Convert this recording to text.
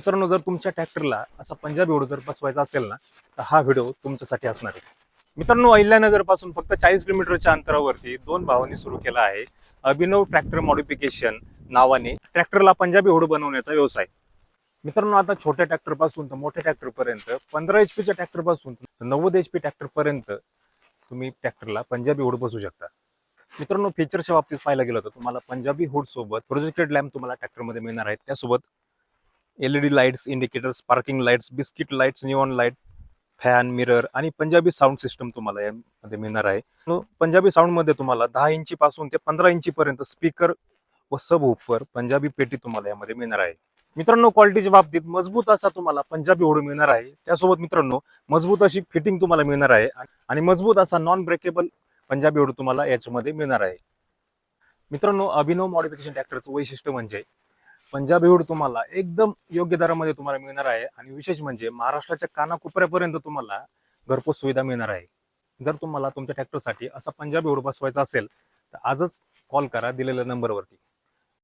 मित्रांनो, जर तुमच्या ट्रॅक्टरला असा पंजाबी ओढ जर बसवायचा असेल ना, तर हा व्हिडिओ तुमच्यासाठी असणार आहे. मित्रांनो, अहिल्यानगर पासून फक्त 40 किलोमीटरच्या अंतरावरती दोन भावांनी सुरू केला आहे अभिनव ट्रॅक्टर मॉडिफिकेशन नावाने ट्रॅक्टरला पंजाबी ओढ बनवण्याचा व्यवसाय. मित्रांनो, आता छोट्या ट्रॅक्टर पासून तर मोठ्या ट्रॅक्टर पर्यंत 15 HP च्या ट्रॅक्टर पासून 90 HP ट्रॅक्टर पर्यंत तुम्ही ट्रॅक्टरला पंजाबी ओढ बसवू शकता. मित्रांनो, फीचरच्या बाबतीत पाहायला गेलं तर तुम्हाला पंजाबी हुड सोबत प्रोजेक्टेड लॅम्प तुम्हाला ट्रॅक्टरमध्ये मिळणार आहेत. त्यासोबत LED lights, indicators, parking lights, biscuit lights, neon light, fan, mirror आणि पंजाबी साऊंड सिस्टम तुम्हाला यामध्ये मिळणार आहे. पंजाबी साऊंड मध्ये तुम्हाला 10 इंची पासून ते 15 इंची पर्यंत स्पीकर व सब वूफर पंजाबी पेटी तुम्हाला यामध्ये मिळणार आहे. मित्रांनो, क्वालिटीच्या बाबतीत मजबूत असा तुम्हाला पंजाबी ओढ मिळणार आहे. त्यासोबत मित्रांनो, मजबूत अशी फिटिंग तुम्हाला मिळणार आहे आणि मजबूत असा नॉन ब्रेकेबल पंजाबी ओढ तुम्हाला याच्यामध्ये मिळणार आहे. मित्रांनो, अभिनव मॉडिफिकेशन ट्रॅक्टरचं वैशिष्ट्य म्हणजे पंजाबी ओढ तुम्हाला एकदम योग्य दरामध्ये तुम्हाला मिळणार आहे आणि विशेष म्हणजे महाराष्ट्राच्या कानाकोपऱ्यापर्यंत तुम्हाला घरपोच सुविधा मिळणार आहे. जर तुम्हाला तुमच्या ट्रॅक्टरसाठी असा पंजाबी ओढ बसवायचा असेल तर आजच कॉल करा दिलेल्या नंबरवरती.